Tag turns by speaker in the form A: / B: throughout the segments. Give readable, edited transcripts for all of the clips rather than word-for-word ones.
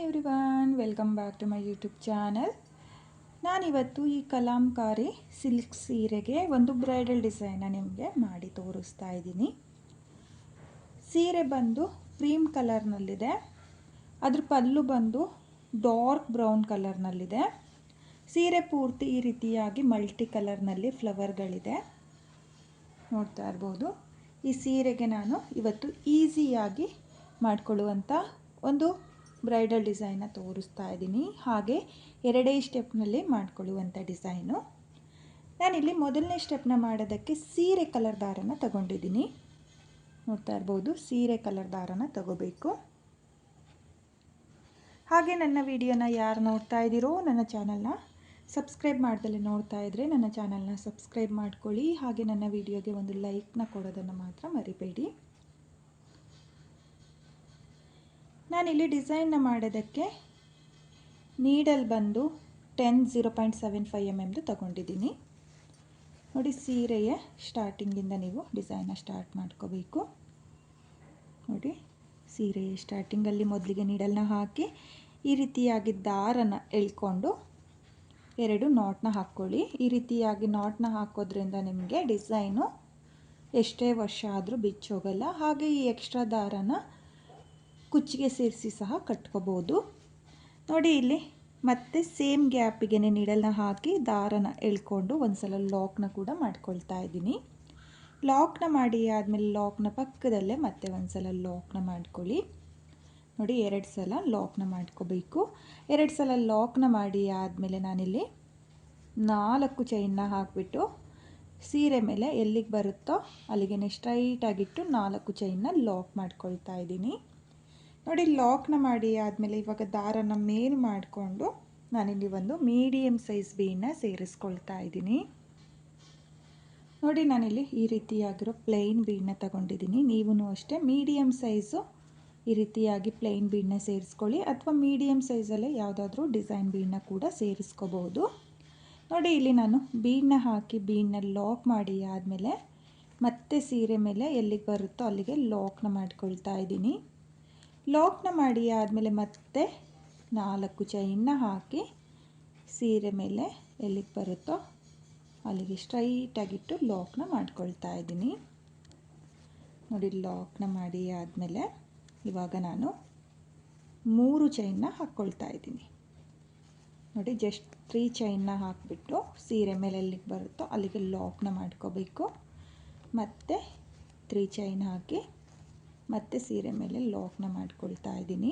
A: Everyone, welcome back to my YouTube channel. ನಾನಿವತ್ತು ಈ kalamkari silk ಸೀರೆಗೆ ಒಂದು ಬ್ರೈಡಲ್ ಡಿಸೈನ ನಿಮಗೆ ಮಾಡಿ ತೋರಿಸ್ತಾ ಇದ್ದೀನಿ. ಸೀರೆ ಬಂದು ಕ್ರೀಮ್ ಕಲರ್ನಲ್ಲಿದೆ. ಅದ್ರ ಪಲ್ಲು ಬಂದು ಡಾರ್ಕ್ ಬ್ರೌನ್ ಕಲರ್ನಲ್ಲಿದೆ. ಸೀರೆ ಪೂರ್ತಿ ಈ ರೀತಿಯಾಗಿ ಮಲ್ಟಿ ಕಲರ್ನಲ್ಲಿ ಫ್ಲವರ್ಗಳಿದೆ, ನೋಡ್ತಾ ಇರ್ಬೋದು. ಈ ಸೀರೆಗೆ ನಾನು ಇವತ್ತು ಈಸಿಯಾಗಿ ಮಾಡಿಕೊಳ್ಳುವಂಥ ಒಂದು ಬ್ರೈಡಲ್ ಡಿಸೈನ್ನ ತೋರಿಸ್ತಾ ಇದ್ದೀನಿ. ಹಾಗೆ ಎರಡೇ ಸ್ಟೆಪ್ನಲ್ಲಿ ಮಾಡಿಕೊಳ್ಳುವಂಥ ಡಿಸೈನು. ನಾನಿಲ್ಲಿ ಮೊದಲನೇ ಸ್ಟೆಪ್ನ ಮಾಡೋದಕ್ಕೆ ಸೀರೆ ಕಲರ್ ದಾರನ ತಗೊಂಡಿದ್ದೀನಿ, ನೋಡ್ತಾ ಇರ್ಬೋದು. ಸೀರೆ ಕಲರ್ ದಾರನ ತಗೋಬೇಕು. ಹಾಗೆ ನನ್ನ ವಿಡಿಯೋನ ಯಾರು ನೋಡ್ತಾ ಇದ್ದೀರೋ, ನನ್ನ ಚಾನಲ್ನ ಸಬ್ಸ್ಕ್ರೈಬ್ ಮಾಡ್ದಲೇ ನೋಡ್ತಾ ಇದ್ದರೆ ನನ್ನ ಚಾನಲ್ನ ಸಬ್ಸ್ಕ್ರೈಬ್ ಮಾಡ್ಕೊಳ್ಳಿ. ಹಾಗೆ ನನ್ನ ವಿಡಿಯೋಗೆ ಒಂದು ಲೈಕ್ನ ಕೊಡೋದನ್ನು ಮಾತ್ರ ಮರಿಬೇಡಿ. ನಾನಿಲ್ಲಿ ಡಿಸೈನ್ನ ಮಾಡೋದಕ್ಕೆ ನೀಡಲ್ ಬಂದು 0.75 mm ತಗೊಂಡಿದ್ದೀನಿ. ನೋಡಿ, ಸೀರೆಯ ಸ್ಟಾರ್ಟಿಂಗಿಂದ ನೀವು ಡಿಸೈನ್ನ ಸ್ಟಾರ್ಟ್ ಮಾಡ್ಕೋಬೇಕು. ನೋಡಿ, ಸೀರೆಯ ಸ್ಟಾರ್ಟಿಂಗಲ್ಲಿ ಮೊದಲಿಗೆ ನೀಡಲ್ನ ಹಾಕಿ ಈ ರೀತಿಯಾಗಿ ದಾರನ ಎಳ್ಕೊಂಡು 2 ನಾಟ್ನ ಹಾಕ್ಕೊಳ್ಳಿ. ಈ ರೀತಿಯಾಗಿ ನಾಟ್ನ ಹಾಕೋದ್ರಿಂದ ನಿಮಗೆ ಡಿಸೈನು ಎಷ್ಟೇ ವರ್ಷ ಆದರೂ ಬಿಚ್ಚೋಗಲ್ಲ. ಹಾಗೆ ಈ ಎಕ್ಸ್ಟ್ರಾ ದಾರನ ಕುಚ್ಚಿಗೆ ಸೇರಿಸಿ ಸಹ ಕಟ್ಕೋಬೋದು. ನೋಡಿ, ಇಲ್ಲಿ ಮತ್ತೆ ಸೇಮ್ ಗ್ಯಾಪಿಗೆ ನೀಡಲ್ನ ಹಾಕಿ ದಾರನ ಎಳ್ಕೊಂಡು ಒಂದು ಸಲ ಲಾಕ್ನ ಕೂಡ ಮಾಡ್ಕೊಳ್ತಾ ಇದ್ದೀನಿ. ಲಾಕ್ನ ಮಾಡಿ ಆದಮೇಲೆ ಲಾಕ್ನ ಪಕ್ಕದಲ್ಲೇ ಮತ್ತೆ ಒಂದು ಸಲ ಲಾಕ್ನ ಮಾಡ್ಕೊಳ್ಳಿ. ನೋಡಿ, 2 ಸಲ ಲಾಕ್ನ ಮಾಡ್ಕೋಬೇಕು. 2 ಸಲ ಲಾಕ್ನ ಮಾಡಿ ಆದಮೇಲೆ ನಾನಿಲ್ಲಿ 4 ಚೈನ್ನ ಹಾಕಿಬಿಟ್ಟು ಸೀರೆ ಮೇಲೆ ಎಲ್ಲಿಗೆ ಬರುತ್ತೋ ಅಲ್ಲಿಗೆ ಸ್ಟ್ರೈಟಾಗಿಟ್ಟು 4 ಚೈನ್ನ ಲಾಕ್ ಮಾಡ್ಕೊಳ್ತಾ ಇದ್ದೀನಿ. ನೋಡಿ, ಲಾಕ್ನ ಮಾಡಿ ಆದಮೇಲೆ ಇವಾಗ ದಾರನ ಮೇಲ್ ಮಾಡಿಕೊಂಡು ನಾನಿಲ್ಲಿ ಒಂದು ಮೀಡಿಯಮ್ ಸೈಜ್ ಬೀಡನ್ನ ಸೇರಿಸ್ಕೊಳ್ತಾ ಇದ್ದೀನಿ. ನೋಡಿ, ನಾನಿಲ್ಲಿ ಈ ರೀತಿಯಾಗಿರೋ ಪ್ಲೈನ್ ಬೀಡನ್ನ ತಗೊಂಡಿದ್ದೀನಿ. ನೀವು ಅಷ್ಟೇ ಮೀಡಿಯಮ್ ಸೈಜು ಈ ರೀತಿಯಾಗಿ ಪ್ಲೈನ್ ಬೀಡನ್ನ ಸೇರಿಸ್ಕೊಳ್ಳಿ, ಅಥವಾ ಮೀಡಿಯಮ್ ಸೈಜಲ್ಲೇ ಯಾವುದಾದ್ರೂ ಡಿಸೈನ್ ಬೀಡನ್ನ ಕೂಡ ಸೇರಿಸ್ಕೋಬಹುದು. ನೋಡಿ, ಇಲ್ಲಿ ನಾನು ಬೀಡನ್ನ ಹಾಕಿ ಬೀಡನ್ನ ಲಾಕ್ ಮಾಡಿ ಆದಮೇಲೆ ಮತ್ತೆ ಸೀರೆ ಮೇಲೆ ಎಲ್ಲಿಗೆ ಬರುತ್ತೋ ಅಲ್ಲಿಗೆ ಲಾಕ್ನ ಮಾಡ್ಕೊಳ್ತಾ ಇದ್ದೀನಿ. ಲಾಕ್ನ ಮಾಡಿ ಆದಮೇಲೆ ಮತ್ತೆ 4 ಚೈನ್ನ ಹಾಕಿ ಸೀರೆ ಮೇಲೆ ಎಲ್ಲಿಗೆ ಬರುತ್ತೋ ಅಲ್ಲಿಗೆ ಸ್ಟ್ರೈಟಾಗಿಟ್ಟು ಲಾಕ್ನ ಮಾಡ್ಕೊಳ್ತಾ ಇದ್ದೀನಿ. ನೋಡಿ, ಲಾಕ್ನ ಮಾಡಿ ಆದಮೇಲೆ ಇವಾಗ ನಾನು 3 ಚೈನ್ನ ಹಾಕ್ಕೊಳ್ತಾ ಇದ್ದೀನಿ. ನೋಡಿ, ಜಸ್ಟ್ 3 ಚೈನ್ನ ಹಾಕಿಬಿಟ್ಟು ಸೀರೆ ಮೇಲೆ ಎಲ್ಲಿಗೆ ಬರುತ್ತೋ ಅಲ್ಲಿಗೆ ಲಾಕ್ನ ಮಾಡ್ಕೋಬೇಕು. ಮತ್ತು 3 ಚೈನ್ ಹಾಕಿ ಮತ್ತೆ ಸೀರೆ ಮೇಲೆ ಲಾಕ್ನ ಮಾಡ್ಕೊಳ್ತಾ ಇದ್ದೀನಿ.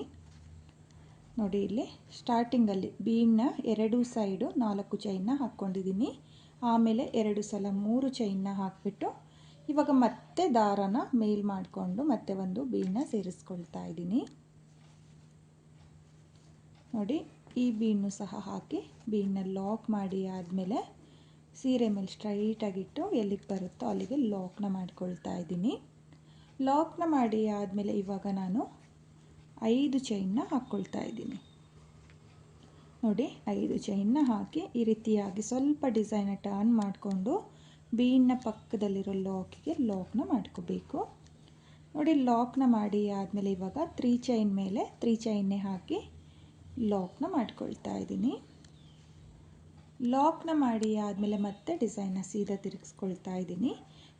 A: ನೋಡಿ, ಇಲ್ಲಿ ಸ್ಟಾರ್ಟಿಂಗಲ್ಲಿ ಬೀಡನ್ನ 2 ಸೈಡು 4 ಚೈನ್ನ ಹಾಕ್ಕೊಂಡಿದ್ದೀನಿ. ಆಮೇಲೆ 2 ಸಲ 3 ಚೈನ್ನ ಹಾಕಿಬಿಟ್ಟು ಇವಾಗ ಮತ್ತೆ ದಾರನ ಮೇಲ್ ಮಾಡಿಕೊಂಡು ಮತ್ತೆ ಒಂದು ಬೀಡನ್ನ ಸೇರಿಸ್ಕೊಳ್ತಾ ಇದ್ದೀನಿ. ನೋಡಿ, ಈ ಬೀಡನ್ನು ಸಹ ಹಾಕಿ ಬೀಡನ್ನ ಲಾಕ್ ಮಾಡಿ ಆದಮೇಲೆ ಸೀರೆ ಮೇಲೆ ಸ್ಟ್ರೈಟಾಗಿಟ್ಟು ಎಲ್ಲಿಗೆ ಬರುತ್ತೋ ಅಲ್ಲಿಗೆ ಲಾಕ್ನ ಮಾಡ್ಕೊಳ್ತಾ ಇದ್ದೀನಿ. ಲಾಕ್ನ ಮಾಡಿ ಆದಮೇಲೆ ಇವಾಗ ನಾನು 5 ಚೈನ್ನ ಹಾಕ್ಕೊಳ್ತಾ ಇದ್ದೀನಿ. ನೋಡಿ, 5 ಚೈನ್ನ ಹಾಕಿ ಈ ರೀತಿಯಾಗಿ ಸ್ವಲ್ಪ ಡಿಸೈನ ಟರ್ನ್ ಮಾಡಿಕೊಂಡು ಬೀಡನ್ನ ಪಕ್ಕದಲ್ಲಿರೋ ಲಾಕಿಗೆ ಲಾಕ್ನ ಮಾಡ್ಕೋಬೇಕು. ನೋಡಿ, ಲಾಕ್ನ ಮಾಡಿ ಆದಮೇಲೆ ಇವಾಗ 3 ಚೈನ್ ಮೇಲೆ 3 ಚೈನ್ನೇ ಹಾಕಿ ಲಾಕ್ನ ಮಾಡ್ಕೊಳ್ತಾ ಇದ್ದೀನಿ. ಲಾಕ್ನ ಮಾಡಿ ಆದಮೇಲೆ ಮತ್ತೆ ಡಿಸೈನ್ನ ಸೀದಾ ತಿರುಗಿಸ್ಕೊಳ್ತಾ ಇದ್ದೀನಿ.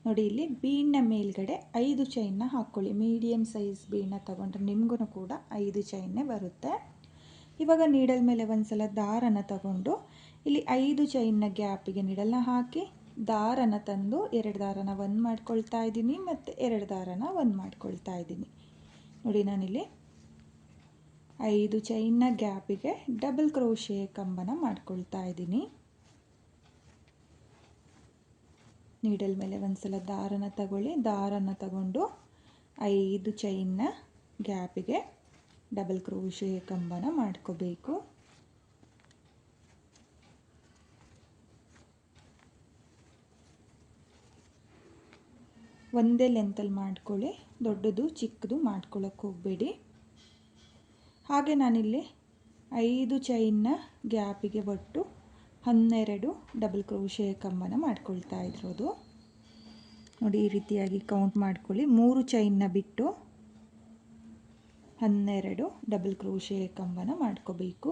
A: ನೋಡಿ, ಇಲ್ಲಿ ಬೀಡನ್ನ ಮೇಲ್ಗಡೆ 5 ಚೈನ್ನ ಹಾಕ್ಕೊಳ್ಳಿ. ಮೀಡಿಯಮ್ ಸೈಜ್ ಬೀಡನ್ನ ತಗೊಂಡ್ರೆ ನಿಮಗೂ ಕೂಡ 5 ಚೈನ್ನೇ ಬರುತ್ತೆ. ಇವಾಗ ನೀಡಲ್ ಮೇಲೆ ಒಂದು ಸಲ ದಾರನ ತಗೊಂಡು ಇಲ್ಲಿ 5 ಚೈನ್ನ ಗ್ಯಾಪಿಗೆ ನೀಡಲ್ನ ಹಾಕಿ ದಾರನ ತಂದು 2 ದಾರನ ಒಂದು ಮಾಡ್ಕೊಳ್ತಾ ಇದ್ದೀನಿ ಮತ್ತು 2 ದಾರನ ಒಂದು ಮಾಡ್ಕೊಳ್ತಾ ಇದ್ದೀನಿ. ನೋಡಿ, ನಾನಿಲ್ಲಿ 5 ಚೈನ್ನ ಗ್ಯಾಪಿಗೆ ಡಬಲ್ ಕ್ರೋಶೆ ಕಂಬನ ಮಾಡ್ಕೊಳ್ತಾ ಇದ್ದೀನಿ. ನೀಡಲ್ ಮೇಲೆ ಒಂದು ಸಲ ದಾರನ ತಗೊಳ್ಳಿ. ದಾರನ ತಗೊಂಡು 5 ಚೈನ್ನ ಗ್ಯಾಪಿಗೆ ಡಬಲ್ ಕ್ರೋಶೆ ಕಂಬನ ಮಾಡ್ಕೋಬೇಕು. ಒಂದೇ ಲೆಂತಲ್ಲಿ ಮಾಡ್ಕೊಳ್ಳಿ, ದೊಡ್ಡದು ಚಿಕ್ಕದು ಮಾಡ್ಕೊಳ್ಳೋಕೆ ಹೋಗಬೇಡಿ. ಹಾಗೆ ನಾನಿಲ್ಲಿ 5 ಚೈನ್ನ ಗ್ಯಾಪಿಗೆ ಒಟ್ಟು 12 ಡಬಲ್ ಕ್ರೋಶೆ ಕಂಬನ ಮಾಡ್ಕೊಳ್ತಾ ಇರೋದು. ನೋಡಿ, ಈ ರೀತಿಯಾಗಿ ಕೌಂಟ್ ಮಾಡ್ಕೊಳ್ಳಿ. 3 ಚೈನ್ನ ಬಿಟ್ಟು 12 ಡಬಲ್ ಕ್ರೋಶೆ ಕಂಬನ ಮಾಡ್ಕೋಬೇಕು.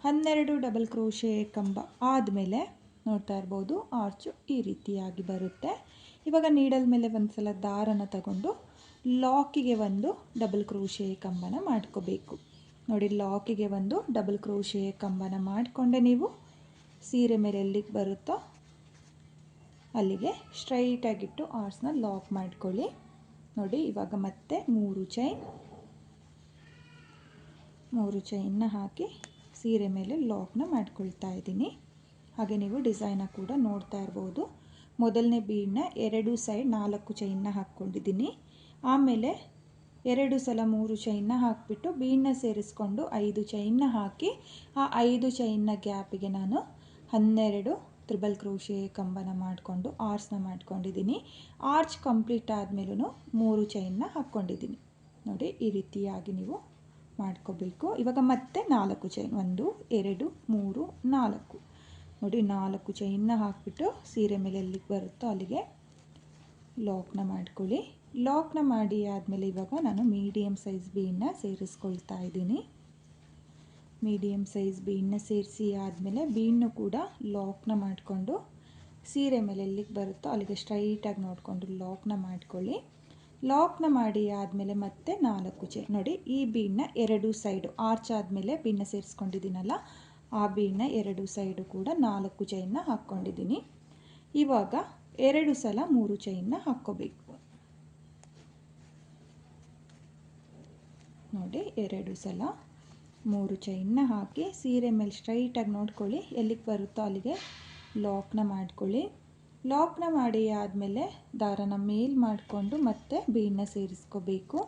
A: 12 ಡಬಲ್ ಕ್ರೋಶೆ ಕಂಬ ಆದಮೇಲೆ ನೋಡ್ತಾ ಇರ್ಬೋದು ಆರ್ಚು ಈ ರೀತಿಯಾಗಿ ಬರುತ್ತೆ. ಇವಾಗ ನೀಡಲ್ ಮೇಲೆ ಒಂದು ಸಲ ದಾರನ ತಗೊಂಡು ಲಾಕಿಗೆ ಒಂದು ಡಬಲ್ ಕ್ರೋಶೆ ಕಂಬನ ಮಾಡ್ಕೋಬೇಕು. ನೋಡಿ, ಲಾಕಿಗೆ ಒಂದು ಡಬಲ್ ಕ್ರೋಶೆ ಕಂಬನ ಮಾಡಿಕೊಂಡೆ ನೀವು ಸೀರೆ ಮೇಲೆ ಎಲ್ಲಿಗೆ ಬರುತ್ತೋ ಅಲ್ಲಿಗೆ ಸ್ಟ್ರೈಟಾಗಿಟ್ಟು ಆರ್ಸ್ನ ಲಾಕ್ ಮಾಡ್ಕೊಳ್ಳಿ. ನೋಡಿ, ಇವಾಗ ಮತ್ತೆ 3 ಚೈನ್ನ ಹಾಕಿ ಸೀರೆ ಮೇಲೆ ಲಾಕ್ನ ಮಾಡ್ಕೊಳ್ತಾ ಇದ್ದೀನಿ. ಹಾಗೆ ನೀವು ಡಿಸೈನ ಕೂಡ ನೋಡ್ತಾ ಇರ್ಬೋದು. ಮೊದಲನೇ ಬೀಡನ್ನ 2 ಸೈಡ್ 4 ಚೈನ್ನ ಹಾಕ್ಕೊಂಡಿದ್ದೀನಿ. ಆಮೇಲೆ 2 ಸಲ 3 ಚೈನ್ನ ಹಾಕಿಬಿಟ್ಟು ಬೀಡನ್ನ ಸೇರಿಸ್ಕೊಂಡು 5 ಚೈನ್ನ ಹಾಕಿ ಆ 5 ಚೈನ್ನ ಗ್ಯಾಪಿಗೆ ನಾನು 12 ತ್ರಿಬಲ್ ಕ್ರೋಶೆ ಕಂಬನ ಮಾಡಿಕೊಂಡು ಆರ್ಸ್ನ ಮಾಡ್ಕೊಂಡಿದ್ದೀನಿ. ಆರ್ಚ್ ಕಂಪ್ಲೀಟ್ ಆದಮೇಲೂ 3 ಚೈನ್ನ ಹಾಕ್ಕೊಂಡಿದ್ದೀನಿ. ನೋಡಿ, ಈ ರೀತಿಯಾಗಿ ನೀವು ಮಾಡ್ಕೋಬೇಕು. ಇವಾಗ ಮತ್ತೆ 4 ಚೈನ್, 1 2 3 4. ನೋಡಿ, 4 ಚೈನ್ನ ಹಾಕಿಬಿಟ್ಟು ಸೀರೆ ಮೇಲೆ ಎಲ್ಲಿಗೆ ಬರುತ್ತೋ ಅಲ್ಲಿಗೆ ಲಾಕ್ನ ಮಾಡ್ಕೊಳ್ಳಿ. ಲಾಕ್ನ ಮಾಡಿ ಆದಮೇಲೆ ಇವಾಗ ನಾನು ಮೀಡಿಯಮ್ ಸೈಜ್ ಬೀಡನ್ನ ಸೇರಿಸ್ಕೊಳ್ತಾ ಇದ್ದೀನಿ. ಮೀಡಿಯಮ್ ಸೈಜ್ ಬೀಡನ್ನ ಸೇರಿಸಿ ಆದಮೇಲೆ ಬೀಡನ್ನು ಕೂಡ ಲಾಕ್ನ ಮಾಡಿಕೊಂಡು ಸೀರೆ ಮೇಲೆ ಎಲ್ಲಿಗೆ ಬರುತ್ತೋ ಅಲ್ಲಿಗೆ ಸ್ಟ್ರೈಟಾಗಿ ನೋಡಿಕೊಂಡು ಲಾಕ್ನ ಮಾಡ್ಕೊಳ್ಳಿ. ಲಾಕ್ನ ಮಾಡಿ ಆದಮೇಲೆ ಮತ್ತೆ 4 ಚೈನ್. ನೋಡಿ, ಈ ಬೀಡನ್ನ 2 ಸೈಡು ಆರ್ಚ್ ಆದಮೇಲೆ ಬೀಡನ್ನ ಸೇರಿಸ್ಕೊಂಡಿದ್ದೀನಲ್ಲ, ಆ ಬೀಡನ್ನ 2 ಸೈಡು ಕೂಡ 4 ಚೈನ್ನ ಹಾಕ್ಕೊಂಡಿದ್ದೀನಿ. ಇವಾಗ 2 ಸಲ 3 ಚೈನ್ನ ಹಾಕ್ಕೋಬೇಕು. ನೋಡಿ, 2 ಸಲ 3 ಚೈನ್ನ ಹಾಕಿ ಸೀರೆ ಮೇಲೆ ಸ್ಟ್ರೈಟಾಗಿ ನೋಡ್ಕೊಳ್ಳಿ, ಎಲ್ಲಿಗೆ ಬರುತ್ತೋ ಅಲ್ಲಿಗೆ ಲಾಕ್ನ ಮಾಡ್ಕೊಳ್ಳಿ. ಲಾಕ್ನ ಮಾಡಿ ಆದಮೇಲೆ ದಾರನ ಮೇಲ್ ಮಾಡಿಕೊಂಡು ಮತ್ತೆ ಬೀಡನ್ನ ಸೇರಿಸ್ಕೋಬೇಕು.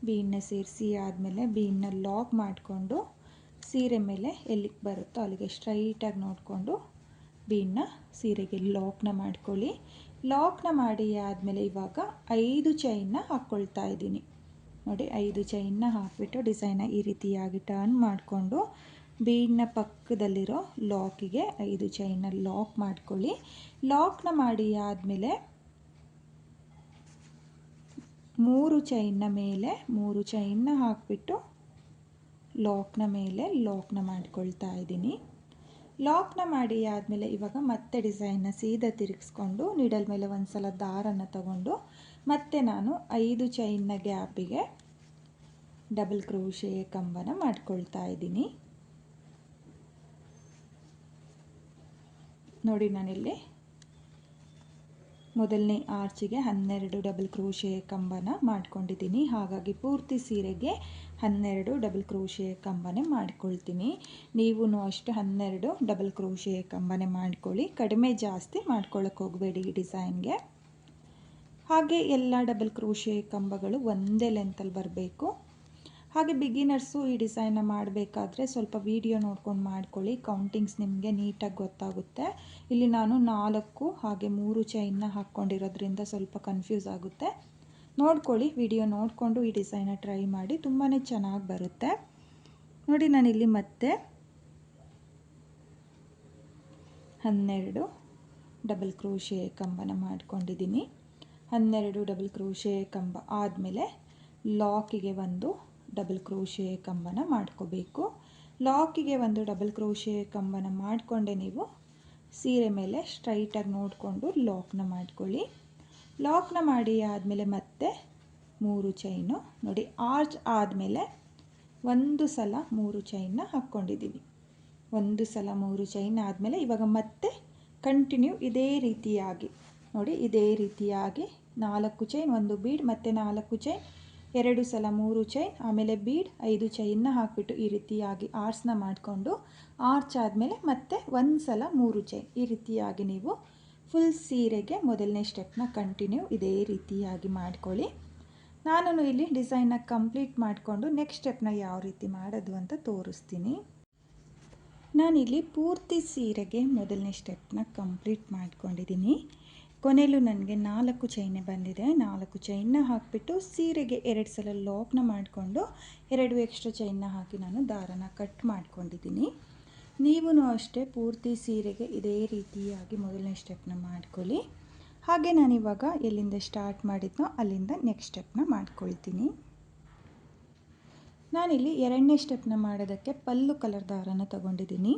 A: ಬೀಡನ್ನ ಸೇರಿಸಿ ಆದಮೇಲೆ ಬೀಡನ್ನ ಲಾಕ್ ಮಾಡಿಕೊಂಡು ಸೀರೆ ಮೇಲೆ ಎಲ್ಲಿಗೆ ಬರುತ್ತೋ ಅಲ್ಲಿಗೆ ಸ್ಟ್ರೈಟಾಗಿ ನೋಡಿಕೊಂಡು ಬೀಡನ್ನ ಸೀರೆಗೆ ಲಾಕ್ನ ಮಾಡ್ಕೊಳ್ಳಿ. ಲಾಕ್ನ ಮಾಡಿ ಆದಮೇಲೆ ಇವಾಗ 5 ಚೈನ್ನ ಹಾಕ್ಕೊಳ್ತಾ ಇದ್ದೀನಿ. ನೋಡಿ, 5 ಚೈನ್ನ ಹಾಕಿಬಿಟ್ಟು ಡಿಸೈನ ಈ ರೀತಿಯಾಗಿ ಟರ್ನ್ ಮಾಡಿಕೊಂಡು ಬೀಡನ್ನ ಪಕ್ಕದಲ್ಲಿರೋ ಲಾಕಿಗೆ 5 ಚೈನ್ನ ಲಾಕ್ ಮಾಡ್ಕೊಳ್ಳಿ. ಲಾಕ್ನ ಮಾಡಿ ಆದಮೇಲೆ 3 ಚೈನ್ನ ಮೇಲೆ 3 ಚೈನ್ನ ಹಾಕಿಬಿಟ್ಟು ಲಾಕ್ನ ಮೇಲೆ ಲಾಕ್ನ ಮಾಡ್ಕೊಳ್ತಾ ಇದ್ದೀನಿ. ಲಾಕ್ನ ಮಾಡಿ ಆದಮೇಲೆ ಇವಾಗ ಮತ್ತೆ ಡಿಸೈನ್ನ ಸೀದಾ ತಿರುಗಿಸ್ಕೊಂಡು ನೀಡಲ್ ಮೇಲೆ ಒಂದು ಸಲ ದಾರನ ತಗೊಂಡು ಮತ್ತೆ ನಾನು 5 ಚೈನ್ನ ಗ್ಯಾಪಿಗೆ ಡಬಲ್ ಕ್ರೋಶೆ ಕಂಬನ ಮಾಡ್ಕೊಳ್ತಾ ಇದ್ದೀನಿ. ನೋಡಿ, ನಾನಿಲ್ಲಿ ಮೊದಲನೇ ಆರ್ಚಿಗೆ 12 ಡಬಲ್ ಕ್ರೋಶೆ ಕಂಬನ ಮಾಡ್ಕೊಂಡಿದ್ದೀನಿ. ಹಾಗಾಗಿ ಪೂರ್ತಿ ಸೀರೆಗೆ 12 ಡಬಲ್ ಕ್ರೋಶೆ ಕಂಬನೇ ಮಾಡ್ಕೊಳ್ತೀನಿ. ನೀವು ಅಷ್ಟು 12 ಡಬಲ್ ಕ್ರೋಶೆ ಕಂಬನೇ ಮಾಡ್ಕೊಳ್ಳಿ. ಕಡಿಮೆ ಜಾಸ್ತಿ ಮಾಡ್ಕೊಳ್ಳೋಕೆ ಹೋಗಬೇಡಿ ಈ ಡಿಸೈನ್ಗೆ. ಹಾಗೆ ಎಲ್ಲ ಡಬಲ್ ಕ್ರೋಶೆ ಕಂಬಗಳು ಒಂದೇ ಲೆಂತಲ್ಲಿ ಬರಬೇಕು. ಹಾಗೆ ಬಿಗಿನರ್ಸು ಈ ಡಿಸೈನ್ನ ಮಾಡಬೇಕಾದ್ರೆ ಸ್ವಲ್ಪ ವಿಡಿಯೋ ನೋಡ್ಕೊಂಡು ಮಾಡ್ಕೊಳ್ಳಿ. ಕೌಂಟಿಂಗ್ಸ್ ನಿಮಗೆ ನೀಟಾಗಿ ಗೊತ್ತಾಗುತ್ತೆ. ಇಲ್ಲಿ ನಾನು 4 ಹಾಗೆ 3 ಚೈನ್ನ ಹಾಕ್ಕೊಂಡಿರೋದ್ರಿಂದ ಸ್ವಲ್ಪ ಕನ್ಫ್ಯೂಸ್ ಆಗುತ್ತೆ. ನೋಡ್ಕೊಳ್ಳಿ, ವಿಡಿಯೋ ನೋಡಿಕೊಂಡು ಈ ಡಿಸೈನ್ನ ಟ್ರೈ ಮಾಡಿ, ತುಂಬಾ ಚೆನ್ನಾಗಿ ಬರುತ್ತೆ. ನೋಡಿ, ನಾನಿಲ್ಲಿ ಮತ್ತೆ 12 ಡಬಲ್ ಕ್ರೋಶೆ ಕಂಬನ ಮಾಡ್ಕೊಂಡಿದ್ದೀನಿ. 12 ಡಬಲ್ ಕ್ರೋಶೆ ಕಂಬ ಆದಮೇಲೆ ಲಾಕಿಗೆ ಒಂದು ಡಬಲ್ ಕ್ರೋಶೆ ಕಂಬನ ಮಾಡ್ಕೋಬೇಕು. ಲಾಕಿಗೆ ಒಂದು ಡಬಲ್ ಕ್ರೋಶೆ ಕಂಬನ ಮಾಡಿಕೊಂಡೆ ನೀವು ಸೀರೆ ಮೇಲೆ ಸ್ಟ್ರೈಟಾಗಿ ನೋಡಿಕೊಂಡು ಲಾಕ್ನ ಮಾಡ್ಕೊಳ್ಳಿ. ಲಾಕ್ನ ಮಾಡಿ ಆದಮೇಲೆ ಮತ್ತೆ 3 ಚೈನು. ನೋಡಿ, ಆರ್ಚ್ ಆದಮೇಲೆ 1 ಸಲ 3 ಚೈನ್ನ ಹಾಕ್ಕೊಂಡಿದ್ದೀನಿ. 1 ಸಲ 3 ಚೈನ್ ಆದಮೇಲೆ ಇವಾಗ ಮತ್ತೆ ಕಂಟಿನ್ಯೂ ಇದೇ ರೀತಿಯಾಗಿ ನೋಡಿ, ಇದೇ ರೀತಿಯಾಗಿ 4 ಚೈನ್, 1 ಬೀಡ್, ಮತ್ತು 4 ಚೈನ್, 2 ಸಲ 3 ಚೈನ್, ಆಮೇಲೆ ಬೀಡ್, 5 ಚೈನ್ನ ಹಾಕಿಬಿಟ್ಟು ಈ ರೀತಿಯಾಗಿ ಆರ್ಸ್ನ ಮಾಡಿಕೊಂಡು ಆರ್ಚ್ ಆದಮೇಲೆ ಮತ್ತೆ 1 ಸಲ 3 ಚೈನ್. ಈ ರೀತಿಯಾಗಿ ನೀವು ಫುಲ್ ಸೀರೆಗೆ ಮೊದಲನೇ ಸ್ಟೆಪ್ನ ಕಂಟಿನ್ಯೂ ಇದೇ ರೀತಿಯಾಗಿ ಮಾಡ್ಕೊಳ್ಳಿ. ನಾನು ಇಲ್ಲಿ ಡಿಸೈನ್ನ ಕಂಪ್ಲೀಟ್ ಮಾಡಿಕೊಂಡು ನೆಕ್ಸ್ಟ್ ಸ್ಟೆಪ್ನ ಯಾವ ರೀತಿ ಮಾಡೋದು ಅಂತ ತೋರಿಸ್ತೀನಿ. ನಾನಿಲ್ಲಿ ಪೂರ್ತಿ ಸೀರೆಗೆ ಮೊದಲನೇ ಸ್ಟೆಪ್ನ ಕಂಪ್ಲೀಟ್ ಮಾಡ್ಕೊಂಡಿದ್ದೀನಿ. ಕೊನೆಯಲ್ಲೂ ನನಗೆ 4 ಚೈನೆ ಬಂದಿದೆ. 4 ಚೈನ್ನ ಹಾಕಿಬಿಟ್ಟು ಸೀರೆಗೆ 2 ಸಲ ಲಾಕ್ನ ಮಾಡಿಕೊಂಡು 2 ಎಕ್ಸ್ಟ್ರಾ ಚೈನ್ನ ಹಾಕಿ ನಾನು ದಾರನ ಕಟ್ ಮಾಡ್ಕೊಂಡಿದ್ದೀನಿ. ನೀವು ಅಷ್ಟೇ ಪೂರ್ತಿ ಸೀರೆಗೆ ಇದೇ ರೀತಿಯಾಗಿ ಮೊದಲನೇ ಸ್ಟೆಪ್ನ ಮಾಡ್ಕೊಳ್ಳಿ. ಹಾಗೆ ನಾನಿವಾಗ ಎಲ್ಲಿಂದ ಸ್ಟಾರ್ಟ್ ಮಾಡಿದ್ನೋ ಅಲ್ಲಿಂದ ನೆಕ್ಸ್ಟ್ ಸ್ಟೆಪ್ನ ಮಾಡ್ಕೊಳ್ತೀನಿ. ನಾನಿಲ್ಲಿ ಎರಡನೇ ಸ್ಟೆಪ್ನ ಮಾಡೋದಕ್ಕೆ ಪಲ್ಲು ಕಲರ್ ದಾರನ ತಗೊಂಡಿದ್ದೀನಿ.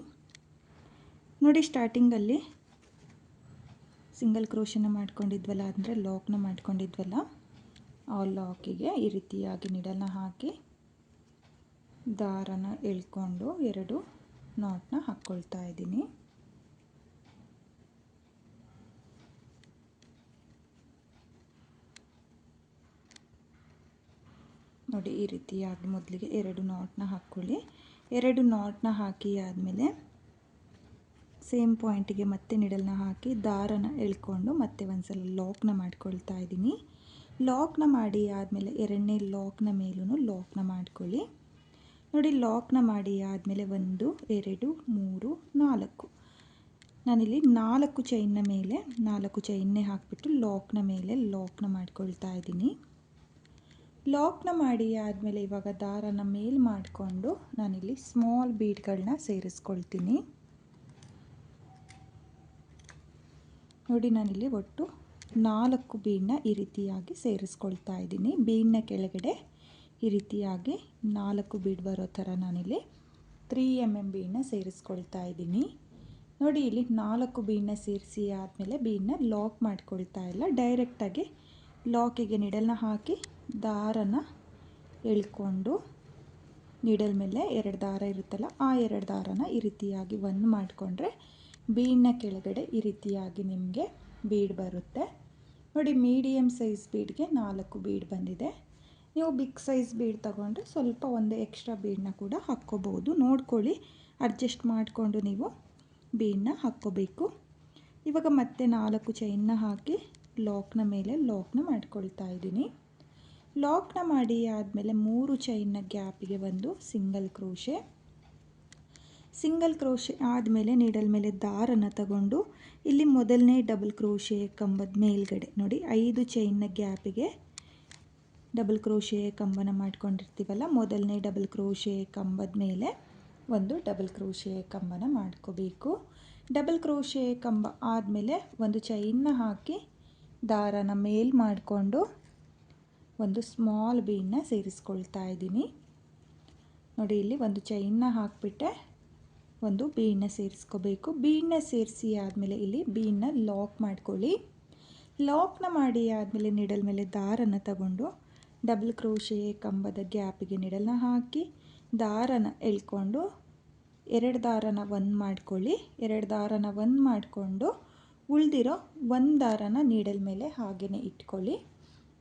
A: ನೋಡಿ, ಸ್ಟಾರ್ಟಿಂಗಲ್ಲಿ ಸಿಂಗಲ್ ಕ್ರೋಶನ ಮಾಡ್ಕೊಂಡಿದ್ವಲ್ಲ, ಅಂದರೆ ಲಾಕ್ನ ಮಾಡ್ಕೊಂಡಿದ್ವಲ್ಲ, ಆ ಲಾಕಿಗೆ ಈ ರೀತಿಯಾಗಿ ನೀಡಲ್ನ ಹಾಕಿ ದಾರನ ಎಳ್ಕೊಂಡು 2 ನಾಟ್ನ ಹಾಕ್ಕೊಳ್ತಾ ಇದ್ದೀನಿ. ನೋಡಿ, ಈ ರೀತಿಯಾಗಿ ಮೊದಲಿಗೆ 2 ನಾಟ್ನ ಹಾಕ್ಕೊಳ್ಳಿ. 2 ನಾಟ್ನ ಹಾಕಿ ಆದಮೇಲೆ ಸೇಮ್ ಪಾಯಿಂಟಿಗೆ ಮತ್ತೆ ನಿಡಲ್ನ ಹಾಕಿ ದಾರನ ಎಳ್ಕೊಂಡು ಮತ್ತೆ ಒಂದ್ಸಲ ಲಾಕ್ನ ಮಾಡ್ಕೊಳ್ತಾ ಇದ್ದೀನಿ. ಲಾಕ್ನ ಮಾಡಿ ಆದಮೇಲೆ ಎರಡನೇ ಲಾಕ್ನ ಮೇಲೂ ಲಾಕ್ನ ಮಾಡ್ಕೊಳ್ಳಿ. ನೋಡಿ, ಲಾಕ್ನ ಮಾಡಿ ಆದಮೇಲೆ 1 2 3 4 ನಾನಿಲ್ಲಿ 4 ಚೈನ್ನ ಮೇಲೆ 4 ಚೈನ್ನೇ ಹಾಕಿಬಿಟ್ಟು ಲಾಕ್ನ ಮೇಲೆ ಲಾಕ್ನ ಮಾಡ್ಕೊಳ್ತಾ ಇದ್ದೀನಿ. ಲಾಕ್ನ ಮಾಡಿ ಆದಮೇಲೆ ಇವಾಗ ದಾರನ ಮೇಲ್ ಮಾಡಿಕೊಂಡು ನಾನಿಲ್ಲಿ ಸ್ಮಾಲ್ ಬೀಡ್ಗಳನ್ನ ಸೇರಿಸ್ಕೊಳ್ತೀನಿ. ನೋಡಿ, ನಾನಿಲ್ಲಿ ಒಟ್ಟು 4 ಬೀಡನ್ನ ಈ ರೀತಿಯಾಗಿ ಸೇರಿಸ್ಕೊಳ್ತಾ ಇದ್ದೀನಿ. ಬೀಡನ್ನ ಕೆಳಗಡೆ ಈ ರೀತಿಯಾಗಿ 4 ಬೀಡ್ ಬರೋ ಥರ ನಾನಿಲ್ಲಿ 3 mm ಬೀಡನ್ನ ಸೇರಿಸ್ಕೊಳ್ತಾ ಇದ್ದೀನಿ. ನೋಡಿ, ಇಲ್ಲಿ 4 ಬೀಡನ್ನ ಸೇರಿಸಿ ಆದಮೇಲೆ ಬೀಡನ್ನ ಲಾಕ್ ಮಾಡ್ಕೊಳ್ತಾ ಇಲ್ಲ, ಡೈರೆಕ್ಟಾಗಿ ಲಾಕಿಗೆ ನೀಡಲ್ನ ಹಾಕಿ ದಾರನ ಎಳ್ಕೊಂಡು ನೀಡಲ್ ಮೇಲೆ 2 ದಾರ ಇರುತ್ತಲ್ಲ, ಆ 2 ದಾರನ ಈ ರೀತಿಯಾಗಿ ಒಂದು ಮಾಡಿಕೊಂಡ್ರೆ ಬೀಡನ್ನ ಕೆಳಗಡೆ ಈ ರೀತಿಯಾಗಿ ನಿಮಗೆ ಬೀಡ್ ಬರುತ್ತೆ. ನೋಡಿ, ಮೀಡಿಯಮ್ ಸೈಜ್ ಬೀಡ್ಗೆ 4 ಬೀಡ್ ಬಂದಿದೆ. ನೀವು ಬಿಗ್ ಸೈಜ್ ಬೀಡ್ ತಗೊಂಡ್ರೆ ಸ್ವಲ್ಪ ಒಂದು ಎಕ್ಸ್ಟ್ರಾ ಬೀಡನ್ನ ಕೂಡ ಹಾಕ್ಕೋಬೋದು. ನೋಡ್ಕೊಳ್ಳಿ, ಅಡ್ಜಸ್ಟ್ ಮಾಡಿಕೊಂಡು ನೀವು ಬೀಡನ್ನ ಹಾಕ್ಕೋಬೇಕು. ಇವಾಗ ಮತ್ತೆ 4 ಚೈನ್ನ ಹಾಕಿ ಲಾಕ್ನ ಮೇಲೆ ಲಾಕ್ನ ಮಾಡ್ಕೊಳ್ತಾ ಇದ್ದೀನಿ. ಲಾಕ್ನ ಮಾಡಿ ಆದಮೇಲೆ 3 ಚೈನ್ನ ಗ್ಯಾಪಿಗೆ ಒಂದು ಸಿಂಗಲ್ ಕ್ರೋಶೆ ಆದಮೇಲೆ ನೀಡಲ್ ಮೇಲೆ ದಾರನ ತಗೊಂಡು ಇಲ್ಲಿ ಮೊದಲನೇ ಡಬಲ್ ಕ್ರೋಶೆ ಕಂಬದ ಮೇಲ್ಗಡೆ ನೋಡಿ 5 ಚೈನ್ನ ಗ್ಯಾಪಿಗೆ ಡಬಲ್ ಕ್ರೋಶೆ ಕಂಬನ ಮಾಡ್ಕೊಂಡಿರ್ತೀವಲ್ಲ, ಮೊದಲನೇ ಡಬಲ್ ಕ್ರೋಶೆ ಕಂಬದ ಮೇಲೆ ಒಂದು ಡಬಲ್ ಕ್ರೋಶೆ ಕಂಬನ ಮಾಡ್ಕೋಬೇಕು. ಡಬಲ್ ಕ್ರೋಶೆ ಕಂಬ ಆದಮೇಲೆ ಒಂದು ಚೈನ್ನ ಹಾಕಿ ದಾರನ ಮೇಲ್ ಮಾಡಿಕೊಂಡು ಒಂದು ಸ್ಮಾಲ್ ಬೀಡನ್ನ ಸೇರಿಸ್ಕೊಳ್ತಾ ಇದ್ದೀನಿ. ನೋಡಿ, ಇಲ್ಲಿ ಒಂದು ಚೈನ್ನ ಹಾಕಿಬಿಟ್ಟೆ ಒಂದು ಬೀಡನ್ನ ಸೇರಿಸ್ಕೋಬೇಕು. ಬೀಡನ್ನ ಸೇರಿಸಿ ಆದಮೇಲೆ ಇಲ್ಲಿ ಬೀಡನ್ನ ಲಾಕ್ ಮಾಡ್ಕೊಳ್ಳಿ. ಲಾಕ್ನ ಮಾಡಿ ಆದಮೇಲೆ ನಿಡಲ್ ಮೇಲೆ ದಾರನ ತಗೊಂಡು ಡಬಲ್ ಕ್ರೋಶೆ ಕಂಬದ ಗ್ಯಾಪಿಗೆ ನಿಡಲ್ನ ಹಾಕಿ ದಾರನ ಎಳ್ಕೊಂಡು 2 ದಾರನ ಒಂದು ಮಾಡ್ಕೊಳ್ಳಿ. 2 ದಾರನ ಒಂದು ಮಾಡಿಕೊಂಡು ಉಳಿದಿರೋ 1 ದಾರನ ನೀಡಲ್ ಮೇಲೆ ಹಾಗೆಯೇ ಇಟ್ಕೊಳ್ಳಿ.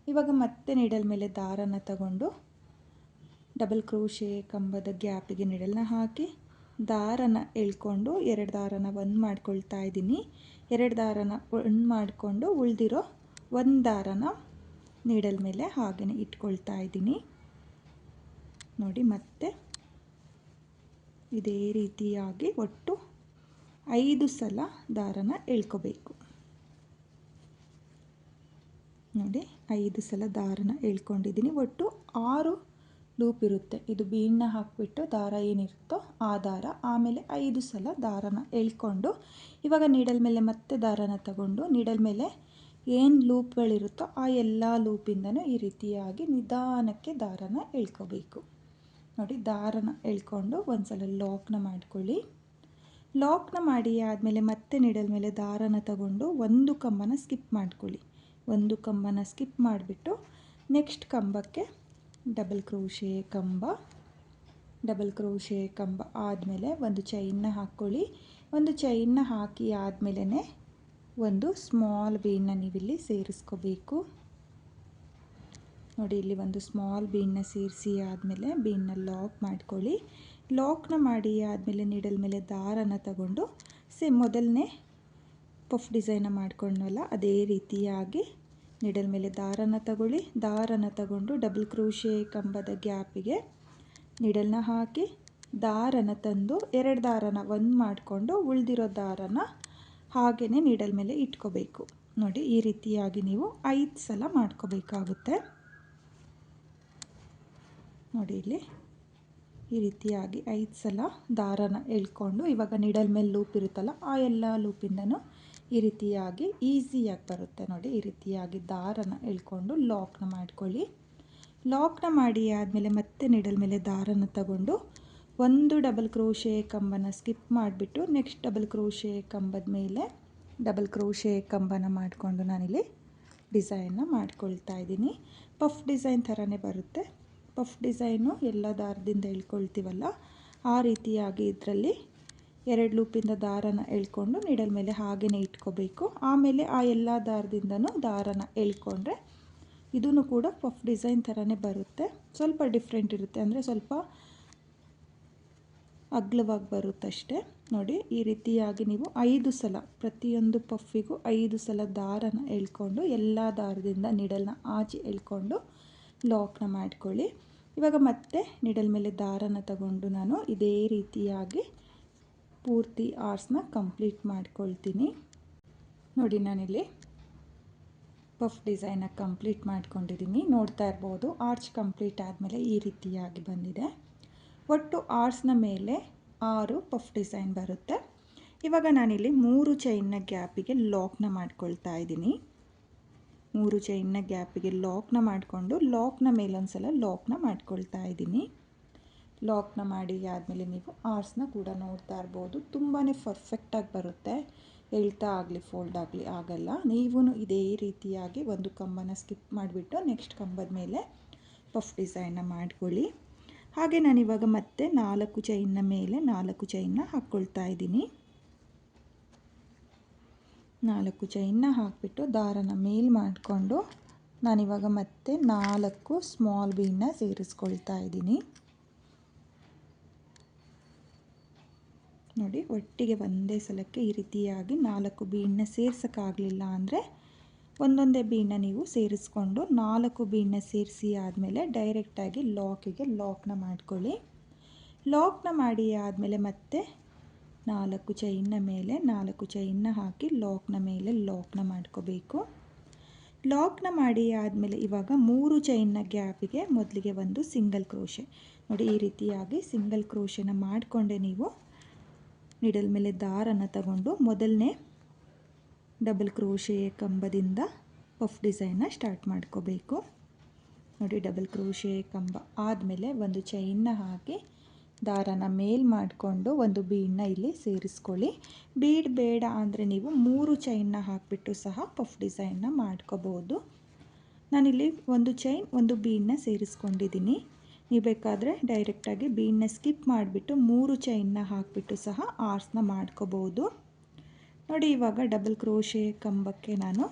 A: ಇವಾಗ ಮತ್ತೆ ನೀಡಲ್ ಮೇಲೆ ದಾರನ ತಗೊಂಡು ಡಬಲ್ ಕ್ರೋಶೆ ಕಂಬದ ಗ್ಯಾಪಿಗೆ ನಿಡಲ್ನ ಹಾಕಿ ದಾರನ ಎಳ್ಕೊಂಡು 2 ದಾರನ ಒಂದು ಮಾಡ್ಕೊಳ್ತಾ ಇದ್ದೀನಿ. 2 ದಾರನ ಒಂದು ಮಾಡಿಕೊಂಡು ಉಳಿದಿರೋ 1 ದಾರನ ನೀಡಲ್ ಮೇಲೆ ಹಾಗೆಯೇ ಇಟ್ಕೊಳ್ತಾ ಇದ್ದೀನಿ. ನೋಡಿ, ಮತ್ತೆ ಇದೇ ರೀತಿಯಾಗಿ ಒಟ್ಟು 5 ಸಲ ದಾರನ ಎಳ್ಕೋಬೇಕು. ನೋಡಿ, 5 ಸಲ ದಾರನ ಎಳ್ಕೊಂಡಿದ್ದೀನಿ. ಒಟ್ಟು 6 ಲೂಪ್ ಇರುತ್ತೆ. ಇದು ಬೀಡನ್ನ ಹಾಕಿಬಿಟ್ಟು ದಾರ ಏನಿರುತ್ತೋ ಆ ದಾರ, ಆಮೇಲೆ 5 ಸಲ ದಾರನ ಎಳ್ಕೊಂಡು ಇವಾಗ ನೀಡಲ್ ಮೇಲೆ ಮತ್ತೆ ದಾರನ ತಗೊಂಡು ನೀಡಲ್ ಮೇಲೆ ಏನು ಲೂಪ್ಗಳಿರುತ್ತೋ ಆ ಎಲ್ಲ ಲೂಪಿಂದನೂ ಈ ರೀತಿಯಾಗಿ ನಿಧಾನಕ್ಕೆ ದಾರನ ಎಳ್ಕೋಬೇಕು. ನೋಡಿ, ದಾರನ ಎಳ್ಕೊಂಡು ಒಂದು ಸಲ ಲಾಕ್ನ ಮಾಡ್ಕೊಳ್ಳಿ. ಲಾಕ್ನ ಮಾಡಿ ಆದಮೇಲೆ ಮತ್ತೆ ನೀಡಲ್ ಮೇಲೆ ದಾರನ ತಗೊಂಡು ಒಂದು ಕಂಬನ ಸ್ಕಿಪ್ ಮಾಡ್ಕೊಳ್ಳಿ. ಒಂದು ಕಂಬನ ಸ್ಕಿಪ್ ಮಾಡಿಬಿಟ್ಟು ನೆಕ್ಸ್ಟ್ ಕಂಬಕ್ಕೆ ಡಬಲ್ ಕ್ರೋಶೆ ಕಂಬ ಆದಮೇಲೆ ಒಂದು ಚೈನ್ನ ಹಾಕ್ಕೊಳ್ಳಿ. ಒಂದು ಚೈನ್ನ ಹಾಕಿ ಆದಮೇಲೆ ಒಂದು ಸ್ಮಾಲ್ ಬೀಡನ್ನ ನೀವಿಲ್ಲಿ ಸೇರಿಸ್ಕೋಬೇಕು. ನೋಡಿ, ಇಲ್ಲಿ ಒಂದು ಸ್ಮಾಲ್ ಬೀಡನ್ನ ಸೇರಿಸಿ ಆದಮೇಲೆ ಬೀಡನ್ನ ಲಾಕ್ ಮಾಡ್ಕೊಳ್ಳಿ. ಲಾಕ್ನ ಮಾಡಿ ಆದಮೇಲೆ ನೀಡಲ್ ಮೇಲೆ ದಾರನ ತಗೊಂಡು ಮೊದಲನೇ ಪಫ್ ಡಿಸೈನ ಮಾಡ್ಕೊಂಡ್ವಲ್ಲ ಅದೇ ರೀತಿಯಾಗಿ ನೀಡಲ್ ಮೇಲೆ ದಾರನ ತಗೊಳ್ಳಿ. ದಾರನ ತಗೊಂಡು ಡಬಲ್ ಕ್ರೋಶೆ ಕಂಬದ ಗ್ಯಾಪಿಗೆ ನೀಡಲ್ನ ಹಾಕಿ ದಾರನ ತಂದು 2 ದಾರನ ಒಂದು ಮಾಡಿಕೊಂಡು ಉಳಿದಿರೋ ದಾರನ ಹಾಗೆಯೇ ನೀಡಲ್ ಮೇಲೆ ಇಟ್ಕೋಬೇಕು. ನೋಡಿ, ಈ ರೀತಿಯಾಗಿ ನೀವು 5 ಸಲ ಮಾಡ್ಕೋಬೇಕಾಗುತ್ತೆ. ನೋಡಿ, ಇಲ್ಲಿ ಈ ರೀತಿಯಾಗಿ 5 ಸಲ ದಾರನ ಎಳ್ಕೊಂಡು ಇವಾಗ ನೀಡಲ್ ಮೇಲೆ ಲೂಪ್ ಇರುತ್ತಲ್ಲ ಆ ಎಲ್ಲ ಲೂಪಿಂದನೂ ಈ ರೀತಿಯಾಗಿ ಈಸಿಯಾಗಿ ಬರುತ್ತೆ ನೋಡಿ. ಈ ರೀತಿಯಾಗಿ ದಾರನ ಎಳ್ಕೊಂಡು ಲಾಕ್ನ ಮಾಡ್ಕೊಳ್ಳಿ. ಲಾಕ್ನ ಮಾಡಿ ಆದಮೇಲೆ ಮತ್ತೆ ನೀಡಲ್ ಮೇಲೆ ದಾರನ ತಗೊಂಡು ಒಂದು ಡಬಲ್ ಕ್ರೋಶೆ ಕಂಬನ ಸ್ಕಿಪ್ ಮಾಡಿಬಿಟ್ಟು ನೆಕ್ಸ್ಟ್ ಡಬಲ್ ಕ್ರೋಶೆ ಕಂಬದ ಮೇಲೆ ಡಬಲ್ ಕ್ರೋಶೆ ಕಂಬನ ಮಾಡಿಕೊಂಡು ನಾನಿಲ್ಲಿ ಡಿಸೈನ್ನ ಮಾಡ್ಕೊಳ್ತಾ ಇದ್ದೀನಿ. ಪಫ್ ಡಿಸೈನ್ ಥರನೇ ಬರುತ್ತೆ. ಪಫ್ ಡಿಸೈನು ಎಲ್ಲ ದಾರದಿಂದ ಎಳ್ಕೊಳ್ತೀವಲ್ಲ ಆ ರೀತಿಯಾಗಿ ಇದರಲ್ಲಿ 2 ಲೂಪಿಂದ ದಾರನ ಎಳ್ಕೊಂಡು ನೀಡಲ್ ಮೇಲೆ ಹಾಗೆಯೇ ಇಟ್ಕೋಬೇಕು. ಆಮೇಲೆ ಆ ಎಲ್ಲ ದಾರದಿಂದನೂ ದಾರನ ಎಳ್ಕೊಂಡ್ರೆ ಇದೂ ಕೂಡ ಪಫ್ ಡಿಸೈನ್ ಥರನೇ ಬರುತ್ತೆ. ಸ್ವಲ್ಪ ಡಿಫ್ರೆಂಟ್ ಇರುತ್ತೆ, ಅಂದರೆ ಸ್ವಲ್ಪ ಅಗ್ಲವಾಗಿ ಬರುತ್ತಷ್ಟೇ. ನೋಡಿ ಈ ರೀತಿಯಾಗಿ ನೀವು 5 ಸಲ ಪ್ರತಿಯೊಂದು ಪಫಿಗೂ 5 ಸಲ ದಾರನ ಎಳ್ಕೊಂಡು ಎಲ್ಲ ದಾರದಿಂದ ನಿಡಲ್ನ ಆಚೆ ಎಳ್ಕೊಂಡು ಲಾಕ್ನ ಮಾಡ್ಕೊಳ್ಳಿ. ಇವಾಗ ಮತ್ತೆ ನಿಡಲ್ ಮೇಲೆ ದಾರನ ತಗೊಂಡು ನಾನು ಇದೇ ರೀತಿಯಾಗಿ ಪೂರ್ತಿ ಆರ್ಸ್ನ ಕಂಪ್ಲೀಟ್ ಮಾಡ್ಕೊಳ್ತೀನಿ. ನೋಡಿ ನಾನಿಲ್ಲಿ ಪಫ್ ಡಿಸೈನ ಕಂಪ್ಲೀಟ್ ಮಾಡ್ಕೊಂಡಿದ್ದೀನಿ. ನೋಡ್ತಾ ಇರ್ಬೋದು ಆರ್ಚ್ ಕಂಪ್ಲೀಟ್ ಆದಮೇಲೆ ಈ ರೀತಿಯಾಗಿ ಬಂದಿದೆ. ಒಟ್ಟು ಆರ್ಸ್ನ ಮೇಲೆ 6 ಪಫ್ ಡಿಸೈನ್ ಬರುತ್ತೆ. ಇವಾಗ ನಾನಿಲ್ಲಿ 3 ಚೈನ್ನ ಗ್ಯಾಪಿಗೆ ಲಾಕ್ನ ಮಾಡ್ಕೊಳ್ತಾ ಇದ್ದೀನಿ. 3 ಚೈನ್ನ ಗ್ಯಾಪಿಗೆ ಲಾಕ್ನ ಮಾಡಿಕೊಂಡು ಲಾಕ್ನ ಮೇಲೊಂದು ಸಲ ಲಾಕ್ನ ಮಾಡ್ಕೊಳ್ತಾ ಇದ್ದೀನಿ. ಲಾಕ್ನ ಮಾಡಿ ಆದಮೇಲೆ ನೀವು ಆರ್ಸ್ನ ಕೂಡ ನೋಡ್ತಾ ಇರ್ಬೋದು. ತುಂಬಾ ಪರ್ಫೆಕ್ಟಾಗಿ ಬರುತ್ತೆ. ಎಳ್ತಾ ಆಗಲಿ ಫೋಲ್ಡ್ ಆಗಲಿ ಆಗಲ್ಲ. ನೀವು ಇದೇ ರೀತಿಯಾಗಿ ಒಂದು ಕಂಬನ ಸ್ಕಿಪ್ ಮಾಡಿಬಿಟ್ಟು ನೆಕ್ಸ್ಟ್ ಕಂಬದ ಮೇಲೆ ಪಫ್ ಡಿಸೈನ್ನ ಮಾಡ್ಕೊಳ್ಳಿ. ಹಾಗೆ ನಾನಿವಾಗ ಮತ್ತೆ 4 ಚೈನ್ನ ಮೇಲೆ 4 ಚೈನ್ನ ಹಾಕ್ಕೊಳ್ತಾ ಇದ್ದೀನಿ. 4 ಚೈನ್ನ ಹಾಕಿಬಿಟ್ಟು ದಾರನ ಮೇಲ್ ಮಾಡಿಕೊಂಡು ನಾನಿವಾಗ ಮತ್ತೆ 4 ಸ್ಮಾಲ್ ಬೀನ್ನ ಸೇರಿಸ್ಕೊಳ್ತಾ ಇದ್ದೀನಿ. ನೋಡಿ ಒಟ್ಟಿಗೆ ಒಂದೇ ಸಲಕ್ಕೆ ಈ ರೀತಿಯಾಗಿ 4 ಬೀನ್ನ ಸೇರ್ಸೋಕ್ಕಾಗಲಿಲ್ಲ ಅಂದರೆ ಒಂದೊಂದೇ ಬೀನ್ನ ನೀವು ಸೇರಿಸ್ಕೊಂಡು 4 ಬೀನ್ನ ಸೇರಿಸಿ ಆದಮೇಲೆ ಡೈರೆಕ್ಟಾಗಿ ಲಾಕಿಗೆ ಲಾಕ್ನ ಮಾಡ್ಕೊಳ್ಳಿ. ಲಾಕ್ನ ಮಾಡಿ ಆದಮೇಲೆ ಮತ್ತೆ 4 ಚೈನ್ನ ಮೇಲೆ 4 ಚೈನ್ನ ಹಾಕಿ ಲಾಕ್ನ ಮೇಲೆ ಲಾಕ್ನ ಮಾಡ್ಕೋಬೇಕು. ಲಾಕ್ನ ಮಾಡಿ ಆದಮೇಲೆ ಇವಾಗ 3 ಚೈನ್ನ ಗ್ಯಾಪಿಗೆ ಮೊದಲಿಗೆ ಒಂದು ಸಿಂಗಲ್ ಕ್ರೋಶೆ. ನೋಡಿ ಈ ರೀತಿಯಾಗಿ ಸಿಂಗಲ್ ಕ್ರೋಶೆನ ಮಾಡಿಕೊಂಡೆ ನೀವು ನಿಡಲ್ ಮೇಲೆ ದಾರನ ತಗೊಂಡು ಮೊದಲನೇ ಡಬಲ್ ಕ್ರೋಶೆ ಕಂಬದಿಂದ ಪಫ್ ಡಿಸೈನ್ನ ಸ್ಟಾರ್ಟ್ ಮಾಡ್ಕೋಬೇಕು. ನೋಡಿ ಡಬಲ್ ಕ್ರೋಶೆ ಕಂಬ ಆದಮೇಲೆ ಒಂದು ಚೈನ್ನ ಹಾಕಿ ದಾರನ ಮೇಲ್ ಮಾಡಿಕೊಂಡು ಒಂದು ಬೀಡನ್ನ ಇಲ್ಲಿ ಸೇರಿಸ್ಕೊಳ್ಳಿ. ಬೀಡ್ ಬೇಡ ಅಂದರೆ ನೀವು 3 ಚೈನ್ನ ಹಾಕಿಬಿಟ್ಟು ಸಹ ಪಫ್ ಡಿಸೈನ್ನ ಮಾಡ್ಕೋಬೋದು. ನಾನಿಲ್ಲಿ ಒಂದು ಚೈನ್ ಒಂದು ಬೀಡನ್ನ ಸೇರಿಸ್ಕೊಂಡಿದ್ದೀನಿ. ನೀವು ಬೇಕಾದರೆ ಡೈರೆಕ್ಟಾಗಿ ಬೀಡನ್ನ ಸ್ಕಿಪ್ ಮಾಡಿಬಿಟ್ಟು 3 ಚೈನ್ನ ಹಾಕಿಬಿಟ್ಟು ಸಹ ಆರ್ಸ್ನ ಮಾಡ್ಕೋಬೋದು. ನೋಡಿ ಇವಾಗ ಡಬಲ್ ಕ್ರೋಶೆ ಕಂಬಕ್ಕೆ ನಾನು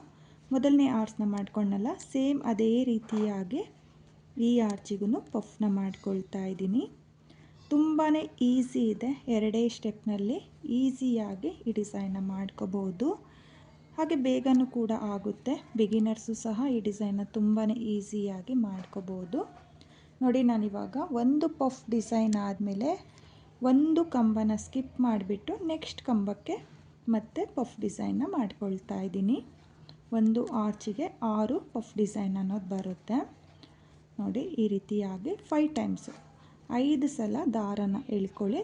A: ಮೊದಲನೇ ಆರ್ಸ್ನ ಮಾಡ್ಕೊಂಡಲ್ಲ, ಸೇಮ್ ಅದೇ ರೀತಿಯಾಗಿ ಈ ಆರ್ಚಿಗೂ ಪಫ್ನ ಮಾಡ್ಕೊಳ್ತಾ ಇದ್ದೀನಿ. ತುಂಬಾ ಈಸಿ ಇದೆ. 2 ಸ್ಟೆಪ್ನಲ್ಲಿ ಈಸಿಯಾಗಿ ಈ ಡಿಸೈನ್ನ ಮಾಡ್ಕೋಬೋದು. ಹಾಗೆ ಬೇಗನೂ ಕೂಡ ಆಗುತ್ತೆ. ಬಿಗಿನರ್ಸು ಸಹ ಈ ಡಿಸೈನ್ನ ತುಂಬಾ ಈಸಿಯಾಗಿ ಮಾಡ್ಕೋಬೋದು. ನೋಡಿ ನಾನಿವಾಗ ಒಂದು ಪಫ್ ಡಿಸೈನ್ ಆದಮೇಲೆ ಒಂದು ಕಂಬನ ಸ್ಕಿಪ್ ಮಾಡಿಬಿಟ್ಟು ನೆಕ್ಸ್ಟ್ ಕಂಬಕ್ಕೆ ಮತ್ತೆ ಪಫ್ ಡಿಸೈನ್ನ ಮಾಡ್ಕೊಳ್ತಾ ಇದ್ದೀನಿ. ಒಂದು ಆರ್ಚಿಗೆ 6 ಪಫ್ ಡಿಸೈನ್ ಅನ್ನೋದು ಬರುತ್ತೆ. ನೋಡಿ ಈ ರೀತಿಯಾಗಿ 5 ಟೈಮ್ಸು 5 ಸಲ ದಾರನ ಎಳ್ಕೊಳ್ಳಿ.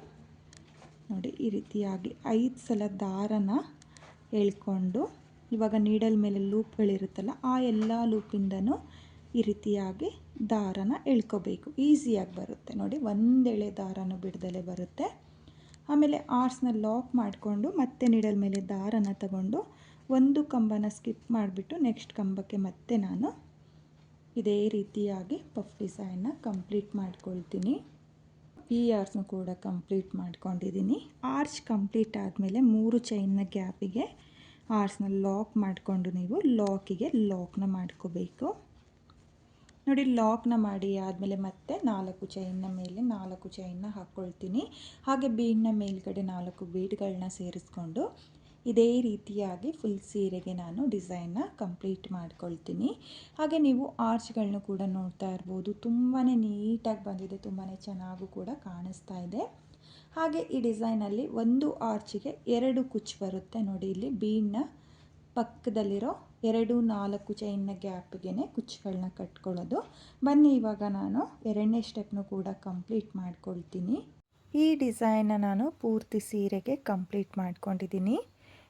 A: ನೋಡಿ ಈ ರೀತಿಯಾಗಿ 5 ಸಲ ದಾರನ ಎಳ್ಕೊಂಡು ಇವಾಗ ನೀಡಲ್ ಮೇಲೆ ಲೂಪ್ಗಳಿರುತ್ತಲ್ಲ ಆ ಎಲ್ಲ ಲೂಪಿಂದನೂ ಈ ರೀತಿಯಾಗಿ ದಾರನ ಎಳ್ಕೋಬೇಕು. ಈಸಿಯಾಗಿ ಬರುತ್ತೆ ನೋಡಿ, ಒಂದೆಳೆ ದಾರನೂ ಬಿಡ್ದಲೇ ಬರುತ್ತೆ. ಆಮೇಲೆ ಆರ್ಸ್ನ ಲಾಕ್ ಮಾಡಿಕೊಂಡು ಮತ್ತೆ ನೀಡಲ್ ಮೇಲೆ ದಾರನ ತಗೊಂಡು ಒಂದು ಕಂಬನ ಸ್ಕಿಪ್ ಮಾಡಿಬಿಟ್ಟು ನೆಕ್ಸ್ಟ್ ಕಂಬಕ್ಕೆ ಮತ್ತೆ ನಾನು ಇದೇ ರೀತಿಯಾಗಿ ಪಫ್ ಡಿಸೈನ್ನ ಕಂಪ್ಲೀಟ್ ಮಾಡ್ಕೊಳ್ತೀನಿ. ಈ ಆರ್ಸ್ನ ಕೂಡ ಕಂಪ್ಲೀಟ್ ಮಾಡ್ಕೊಂಡಿದ್ದೀನಿ. ಆರ್ಚ್ ಕಂಪ್ಲೀಟ್ ಆದಮೇಲೆ 3 ಚೈನ್ನ ಗ್ಯಾಪಿಗೆ ಆರ್ಸ್ನ ಲಾಕ್ ಮಾಡಿಕೊಂಡು ನೀವು ಲಾಕಿಗೆ ಲಾಕ್ನ ಮಾಡ್ಕೋಬೇಕು. ನೋಡಿ ಲಾಕ್ನ ಮಾಡಿ ಆದಮೇಲೆ ಮತ್ತೆ 4 ಚೈನ್ನ ಮೇಲೆ 4 ಚೈನ್ನ ಹಾಕ್ಕೊಳ್ತೀನಿ. ಹಾಗೆ ಬೀಡ್ನ ಮೇಲ್ಗಡೆ 4 ಬೀಡ್ಗಳನ್ನ ಸೇರಿಸ್ಕೊಂಡು ಇದೇ ರೀತಿಯಾಗಿ ಫುಲ್ ಸೀರೆಗೆ ನಾನು ಡಿಸೈನ್ನ ಕಂಪ್ಲೀಟ್ ಮಾಡ್ಕೊಳ್ತೀನಿ. ಹಾಗೆ ನೀವು ಆರ್ಚ್ಗಳನ್ನೂ ಕೂಡ ನೋಡ್ತಾ ಇರ್ಬೋದು. ತುಂಬಾ ನೀಟಾಗಿ ಬಂದಿದೆ, ತುಂಬಾ ಚೆನ್ನಾಗೂ ಕೂಡ ಕಾಣಿಸ್ತಾ ಇದೆ. ಹಾಗೆ ಈ ಡಿಸೈನಲ್ಲಿ ಒಂದು ಆರ್ಚಿಗೆ 2 ಕುಚ್ಚು ಬರುತ್ತೆ. ನೋಡಿ ಇಲ್ಲಿ ಬೀಡ್ನ ಪಕ್ಕದಲ್ಲಿರೋ 2-4 ಚೈನ್ನ ಗ್ಯಾಪ್ಗೆ ಕುಚ್ಚುಗಳನ್ನ ಕಟ್ಕೊಳ್ಳೋದು. ಬನ್ನಿ ಇವಾಗ ನಾನು 2ನೇ ಸ್ಟೆಪ್ನು ಕೂಡ ಕಂಪ್ಲೀಟ್ ಮಾಡ್ಕೊಳ್ತೀನಿ. ಈ ಡಿಸೈನ್ನ ನಾನು ಪೂರ್ತಿ ಸೀರೆಗೆ ಕಂಪ್ಲೀಟ್ ಮಾಡ್ಕೊಂಡಿದ್ದೀನಿ.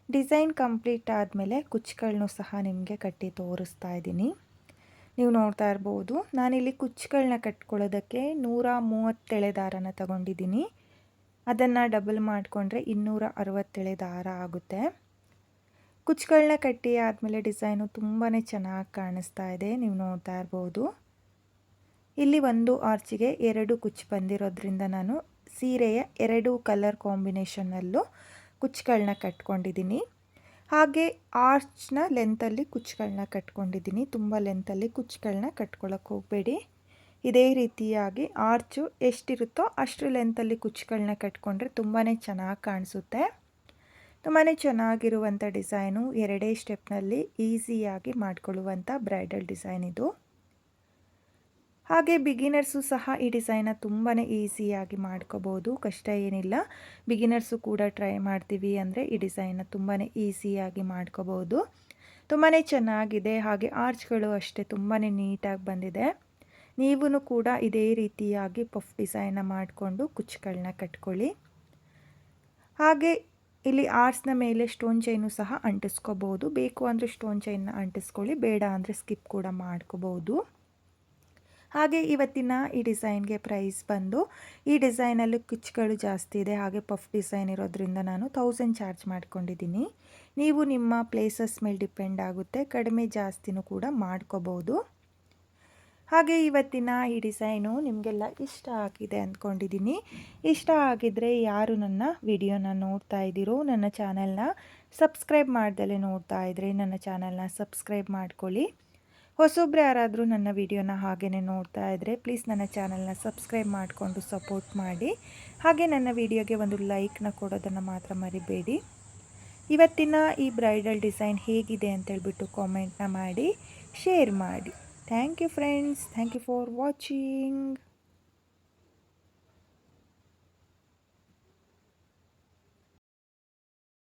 A: ಡಿಸೈನ್ ಕಂಪ್ಲೀಟ್ ಆದಮೇಲೆ ಕುಚ್ಚುಗಳನ್ನೂ ಸಹ ನಿಮಗೆ ಕಟ್ಟಿ ತೋರಿಸ್ತಾ ಇದ್ದೀನಿ. ನೀವು ನೋಡ್ತಾ ಇರ್ಬೋದು, ನಾನಿಲ್ಲಿ ಕುಚ್ಚುಗಳನ್ನ ಕಟ್ಕೊಳ್ಳೋದಕ್ಕೆ 130 ದಾರನ ತಗೊಂಡಿದ್ದೀನಿ. ಅದನ್ನು ಡಬಲ್ ಮಾಡಿಕೊಂಡ್ರೆ 260 ದಾರ ಆಗುತ್ತೆ. ಕುಚ್ಚುಗಳನ್ನ ಕಟ್ಟಿ ಆದಮೇಲೆ ಡಿಸೈನು ತುಂಬಾ ಚೆನ್ನಾಗಿ ಕಾಣಿಸ್ತಾ ಇದೆ. ನೀವು ನೋಡ್ತಾ ಇರ್ಬೋದು, ಇಲ್ಲಿ ಒಂದು ಆರ್ಚಿಗೆ 2 ಕುಚ್ಚು ಬಂದಿರೋದ್ರಿಂದ ನಾನು ಸೀರೆಯ 2 ಕಲರ್ ಕಾಂಬಿನೇಷನ್ನಲ್ಲೂ ಕುಚ್ಚುಗಳನ್ನ ಕಟ್ಕೊಂಡಿದ್ದೀನಿ. ಹಾಗೆ ಆರ್ಚ್ನ ಲೆಂತಲ್ಲಿ ಕುಚ್ಚುಗಳನ್ನ ಕಟ್ಕೊಂಡಿದ್ದೀನಿ. ತುಂಬ ಲೆಂತಲ್ಲಿ ಕುಚ್ಚುಗಳನ್ನ ಕಟ್ಕೊಳ್ಳೋಕೆ ಹೋಗಬೇಡಿ. ಇದೇ ರೀತಿಯಾಗಿ ಆರ್ಚು ಎಷ್ಟಿರುತ್ತೋ ಅಷ್ಟು ಲೆಂತಲ್ಲಿ ಕುಚ್ಚುಗಳನ್ನ ಕಟ್ಕೊಂಡ್ರೆ ತುಂಬಾ ಚೆನ್ನಾಗಿ ಕಾಣಿಸುತ್ತೆ. ತುಂಬಾ ಚೆನ್ನಾಗಿರುವಂಥ ಡಿಸೈನು, 2 ಸ್ಟೆಪ್ನಲ್ಲಿ ಈಸಿಯಾಗಿ ಮಾಡ್ಕೊಳ್ಳುವಂಥ ಬ್ರೈಡಲ್ ಡಿಸೈನ್ ಇದು. ಹಾಗೆ ಬಿಗಿನರ್ಸು ಸಹ ಈ ಡಿಸೈನ್ನ ತುಂಬಾ ಈಸಿಯಾಗಿ ಮಾಡ್ಕೋಬೋದು, ಕಷ್ಟ ಏನಿಲ್ಲ. ಬಿಗಿನರ್ಸು ಕೂಡ ಟ್ರೈ ಮಾಡ್ತೀವಿ ಅಂದರೆ ಈ ಡಿಸೈನ್ನ ತುಂಬಾ ಈಸಿಯಾಗಿ ಮಾಡ್ಕೋಬೋದು. ತುಂಬಾ ಚೆನ್ನಾಗಿದೆ. ಹಾಗೆ ಆರ್ಚ್ಗಳು ಅಷ್ಟೇ ತುಂಬಾ ನೀಟಾಗಿ ಬಂದಿದೆ. ನೀವೂ ಕೂಡ ಇದೇ ರೀತಿಯಾಗಿ ಪಫ್ ಡಿಸೈನ್ನ ಮಾಡಿಕೊಂಡು ಕುಚ್ಚುಗಳನ್ನ ಕಟ್ಕೊಳ್ಳಿ. ಹಾಗೆ ಇಲ್ಲಿ ಆರ್ಚ್ನ ಮೇಲೆ ಸ್ಟೋನ್ ಚೈನು ಸಹ ಅಂಟಿಸ್ಕೋಬೋದು. ಬೇಕು ಅಂದರೆ ಸ್ಟೋನ್ ಚೈನ್ನ ಅಂಟಿಸ್ಕೊಳ್ಳಿ, ಬೇಡ ಅಂದರೆ ಸ್ಕಿಪ್ ಕೂಡ ಮಾಡ್ಕೋಬೋದು. ಹಾಗೆ ಇವತ್ತಿನ ಈ ಡಿಸೈನ್ಗೆ ಪ್ರೈಸ್ ಬಂದು, ಈ ಡಿಸೈನಲ್ಲಿ ಕುಚ್ಚುಗಳು ಜಾಸ್ತಿ ಇದೆ, ಹಾಗೆ ಪಫ್ ಡಿಸೈನ್ ಇರೋದ್ರಿಂದ ನಾನು 1000 ಚಾರ್ಜ್ ಮಾಡ್ಕೊಂಡಿದ್ದೀನಿ. ನೀವು ನಿಮ್ಮ ಪ್ಲೇಸಸ್ ಮೇಲೆ ಡಿಪೆಂಡ್ ಆಗುತ್ತೆ, ಕಡಿಮೆ ಜಾಸ್ತಿನೂ ಕೂಡ ಮಾಡ್ಕೋಬೋದು. ಹಾಗೆ ಇವತ್ತಿನ ಈ ಡಿಸೈನು ನಿಮಗೆಲ್ಲ ಇಷ್ಟ ಆಗಿದೆ ಅಂದ್ಕೊಂಡಿದ್ದೀನಿ. ಇಷ್ಟ ಆಗಿದ್ದರೆ ಯಾರು ನನ್ನ ವಿಡಿಯೋನ ನೋಡ್ತಾ ಇದ್ದೀರೋ, ನನ್ನ ಚಾನಲ್ನ ಸಬ್ಸ್ಕ್ರೈಬ್ ಮಾಡ್ದಲೇ ನೋಡ್ತಾ ಇದ್ದರೆ ನನ್ನ ಚಾನಲ್ನ ಸಬ್ಸ್ಕ್ರೈಬ್ ಮಾಡ್ಕೊಳ್ಳಿ. ಹೊಸೊಬ್ರು ಯಾರಾದರೂ ನನ್ನ ವಿಡಿಯೋನ ಹಾಗೇ ನೋಡ್ತಾ ಇದ್ದರೆ ಪ್ಲೀಸ್ ನನ್ನ ಚಾನಲ್ನ ಸಬ್ಸ್ಕ್ರೈಬ್ ಮಾಡಿಕೊಂಡು ಸಪೋರ್ಟ್ ಮಾಡಿ. ಹಾಗೆ ನನ್ನ ವಿಡಿಯೋಗೆ ಒಂದು ಲೈಕ್ನ ಕೊಡೋದನ್ನು ಮಾತ್ರ ಮರಿಬೇಡಿ. ಇವತ್ತಿನ ಈ ಬ್ರೈಡಲ್ ಡಿಸೈನ್ ಹೇಗಿದೆ ಅಂತೇಳ್ಬಿಟ್ಟು ಕಾಮೆಂಟ್ನ ಮಾಡಿ, ಶೇರ್ ಮಾಡಿ. Thank you friends, thank you for watching.